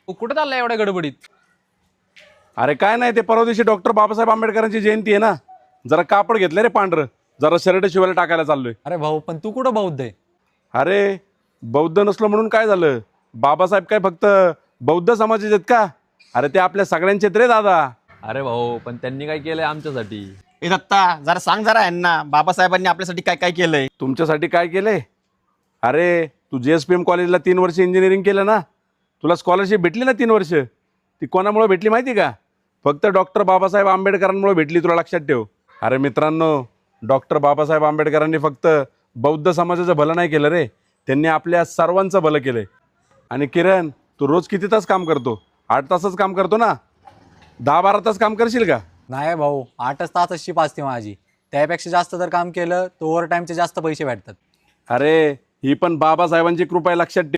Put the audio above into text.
तू कुठं चाललाय एवढ्या गडबडीत? अरे काय नाही, ते परवा दिवशी डॉक्टर बाबासाहेब आंबेडकरांची जयंती आहे ना, जरा कापड घेतलं रे पांढरं, जरा शर्ट शिवायला टाकायला चाललोय. अरे भाऊ, पण तू कुठं बौद्ध आहे? अरे बौद्ध नसलो म्हणून काय झालं? बाबासाहेब काय फक्त बौद्ध समाजाचे आहेत का? अरे ते आपल्या सगळ्यांचे रे दादा. अरे भाऊ, पण त्यांनी काय केलंय आमच्यासाठी? ए दत्ता, जरा सांग जरा यांना बाबासाहेबांनी आपल्यासाठी काय काय केलंय. तुमच्यासाठी काय केलंय? अरे तू JSPM कॉलेजला 3 वर्ष इंजिनिअरिंग केलं ना, तुला स्कॉलरशिप भेटली ना 3 वर्ष. ती कोणामुळे भेटली माहिती का? फक्त डॉक्टर बाबासाहेब आंबेडकरांमुळे भेटली, तुला लक्षात ठेव. अरे मित्रांनो, डॉक्टर बाबासाहेब आंबेडकरांनी फक्त बौद्ध समाजाचं भलं नाही केलं रे, त्यांनी आपल्या सर्वांचं भलं केलंय. आणि किरण, तू रोज किती तास काम करतो? 8 तासच काम करतो ना? 10-12 तास काम करशील का? नाही भाऊ, 8च तासच शिप असते माझी. त्यापेक्षा जास्त जर काम केलं तर ओव्हर टाईमचे जास्त पैसे भेटतात. अरे ही पण बाबासाहेबांची कृपा आहे, लक्षात ठेव.